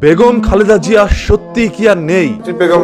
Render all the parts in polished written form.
বেগম খালেদা জিয়া সত্যি কি আর নেই? বেগম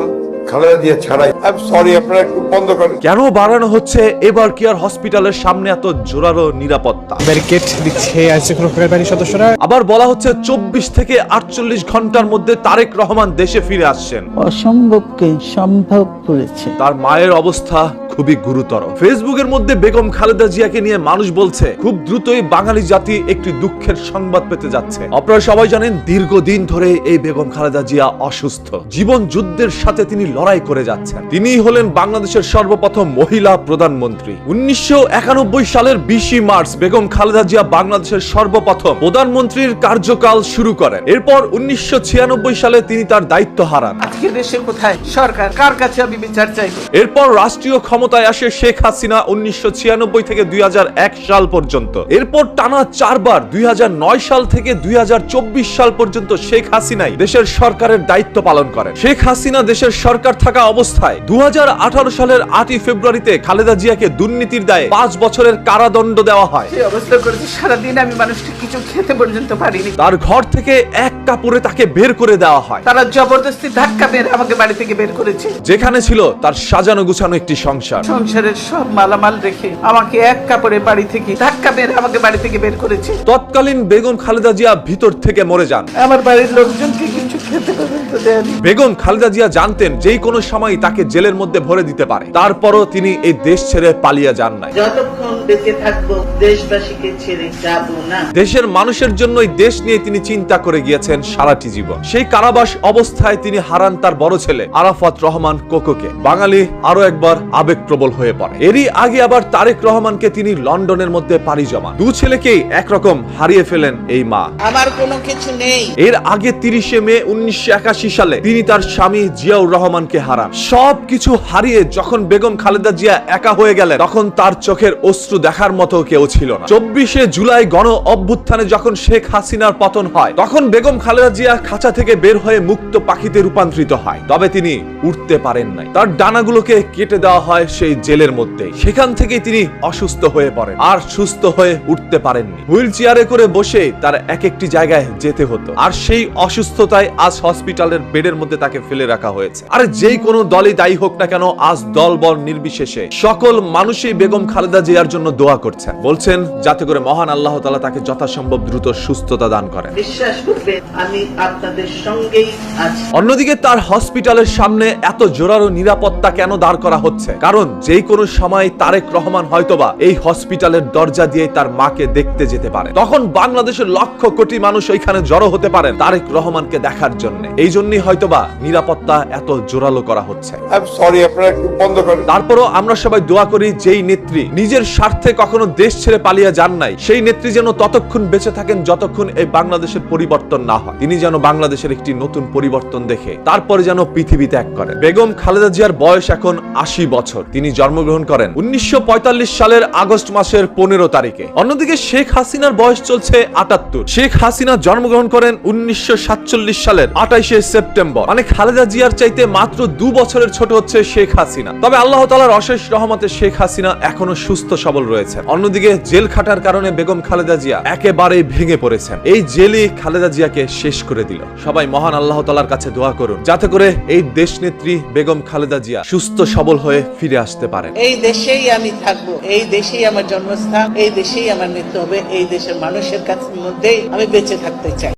খালেদা জিয়া ছাড়াই সরি আপনারা একটু বন্ধ করেন। কেন বাড়ানো হচ্ছে এবার কেয়ার হসপিটালের সামনে এত জোরালো নিরাপত্তা? ব্যারিকেড দিচ্ছে আইনশৃঙ্খলা রক্ষাকারী বাহিনীর সদস্যরা। আবার বলা হচ্ছে 24 থেকে 48 ঘন্টার মধ্যে তারেক রহমান দেশে ফিরে আসছেন। অসম্ভবকে সম্ভব করেছে। তার মায়ের অবস্থা খুবই গুরুতর। ফেসবুকের মধ্যে বেগম খালেদা জিয়াকে নিয়ে মানুষ বলছে খুব দ্রুতই বাঙালি জাতি একটি দুঃখের সংবাদ পেতে যাচ্ছে। আপনারা সবাই জানেন দীর্ঘদিন ধরে এই বেগম খালেদা জিয়া অসুস্থ, জীবন যুদ্ধের সাথে তিনি লড়াই করে যাচ্ছেন। তিনিই হলেন বাংলাদেশের সর্বপ্রথম মহিলা প্রধানমন্ত্রী। 1991 সালের 20 মার্চ বেগম খালেদা জিয়া বাংলাদেশের সর্বপ্রথম প্রধানমন্ত্রীর কার্যকাল শুরু করেন। এরপর 1996 সালে তিনি তার দায়িত্ব হারান। আজকে দেশে কোথায় সরকার, কার কাছে আমি বিচার চাইব? এরপর রাষ্ট্রীয় ক্ষমতায় আসে শেখ হাসিনা 1996 থেকে 2001 সাল পর্যন্ত। এরপর টানা 4 বার 2009 সাল থেকে 2024 সাল পর্যন্ত শেখ হাসিনাই দেশের সরকারের দায়িত্ব পালন করেন। শেখ হাসিনা দেশের সরকার থাকা অবস্থায় 2018 সালের 8 ফেব্রুয়ারিতে খালেদা জিয়াকে দুর্নীতির দায়ে 5 বছরের কারাদণ্ড দেওয়া হয়। সেই অবস্থা করেছে সারাদিন আমি মানুষকে কিছু খেতে পর্যন্ত পারিনি। তার ঘর থেকে এক কাপড়ে তাকে বের করে দেওয়া হয়। তারা জবরদস্তি ধাক্কা মেরে আমাকে বাড়ি থেকে বের করেছে। যেখানে ছিল তার সাজানো গুছানো একটি সংসার। সংসারের সব মালামাল রেখে আমাকে এক কাপড়ে বাড়ি থেকে ধাক্কা মেরে আমাকে বাড়ি থেকে বের করেছে। তৎকালীন বেগম খালেদা জিয়া ভিতর থেকে মরে যান। আমার বাড়ির লোকজনকে কিছু খেতে পর্যন্ত দেয়নি। বেগম খালেদা জিয়া জানতেন যেই কোনো সময় তাকে জেলের মধ্যে ভরে দিতে পারে। তারপরও তিনি এই দেশ ছেড়ে পালিয়ে যান নাই। যতক্ষণ বেঁচে থাকবো দেশবাসীকে ছেড়ে যাব না। দেশের মানুষের জন্যই দেশ নিয়ে তিনি চিন্তা করে গিয়েছেন সারাটি জীবন। সেই কারাবাস অবস্থায় তিনি হারান তার বড় ছেলে আরাফাত রহমান কোকোকে। বাঙালি আরো একবার আবেগপ্রবল হয়ে পড়ে। এরই আগে আবার তারেক রহমানকে তিনি লন্ডনের মধ্যে পাড়ি জমান। দু ছেলেকেই একরকম হারিয়ে ফেলেন এই মা। আমার কোনো কিছু নেই। এর আগে 30 মে 1981 সালে তিনি তার স্বামী জিয়াউর রহমানকে হারান। সবকিছু হারিয়ে যখন বেগম খালেদা জিয়া একা হয়ে গেলেন তখন তার চোখের অশ্রু দেখার মতো কেউ ছিল না। 24 জুলাই গণ অভ্যুত্থানে যখন শেখ হাসিনার পতন হয় তখন বেগম খালেদা জিয়া খাঁচা থেকে বের হয়ে মুক্ত পাখিতে রূপান্তরিত হয়। তবে তিনি উঠতে পারেন নাই। তার ডানাগুলোকে কেটে দেওয়া হয় সেই জেলের মধ্যে। সেখান থেকেই তিনি অসুস্থ হয়ে পড়েন আর সুস্থ হয়ে উঠতে পারেননি। হুইল চেয়ারে করে বসে তার এক একটি জায়গায় যেতে হতো। আর সেই অসুস্থতায় আজ হসপিটালের বেডের মধ্যে তাকে ফেলে রাখা হয়েছে। আর যেই কোনো দলই দায়ী হোক না কেন, আজ দল বল নির্বিশেষে সকল মানুষই বেগম খালেদা জিয়ার জন্য দোয়া করছেন, বলছেন যাতে করে মহান আল্লাহ তাআলা তাকে যথাসম্ভব দ্রুত সুস্থতা দান করেন। বিশ্বাস করবেন আমি আপনাদের সঙ্গেই আছি। অন্যদিকে তার হসপিটালের সামনে এত জোরালো নিরাপত্তা কেন দাঁড় করা হচ্ছে? কারণ যেই কোনো সময় তারেক রহমান হয়তোবা এই হসপিটালের দরজা দিয়ে তার মাকে দেখতে যেতে পারে। তখন বাংলাদেশের লক্ষ কোটি মানুষ ওইখানে জড়ো হতে পারেন তারেক রহমানকে দেখার জন্য। এই জন্যই হয়তোবা নিরাপত্তা এত জোরালো করা হচ্ছে। সরি আপনারা একটু বন্ধ করেন। তারপরও আমরা সবাই দোয়া করি যেই নেত্রী নিজের স্বার্থে কখনো দেশ ছেড়ে পালিয়ে যান নাই, সেই নেত্রী যেন ততক্ষণ বেঁচে থাকেন যতক্ষণ এই বাংলাদেশের পরিবর্তন না হয়। তিনি যেন বাংলাদেশের একটি নতুন পরিবর্তন দেখে তারপরে যেন পৃথিবী ত্যাগ করেন। বেগম খালেদা জিয়ার বয়স এখন 80 বছর। তিনি জন্মগ্রহণ করেন 1945 সালের আগস্ট মাসের 15 তারিখে। অন্যদিকে শেখ হাসিনার বয়স চলছে 78। শেখ হাসিনা জন্মগ্রহণ করেন 1947 সালের 28 সেপ্টেম্বর। মানে খালেদা জিয়ার চাইতে মাত্র 2 বছরের ছোট হচ্ছে শেখ হাসিনা। তবে আল্লাহ তাআলার অশেষ রহমতে শেখ হাসিনা এখনো সুস্থ সবল রয়েছে। অন্যদিকে জেল খাটার কারণে বেগম খালেদা জিয়া একেবারেই ভেঙে পড়েছেন। এই জেলই খালেদা জিয়াকে শেষ করে দিল। সবাই মহান আল্লাহ তাআলার কাছে দোয়া করুন যাতে করে এই দেশ নেত্রী বেগম খালেদা জিয়া সুস্থ সবল হয়ে ফিরে আসতে পারেন। এই দেশেই আমি থাকবো, এই দেশেই আমার জন্মস্থান, এই দেশেই আমার মৃত্যু হবে, এই দেশের মানুষের কাছে মধ্যেই আমি বেঁচে থাকতে চাই।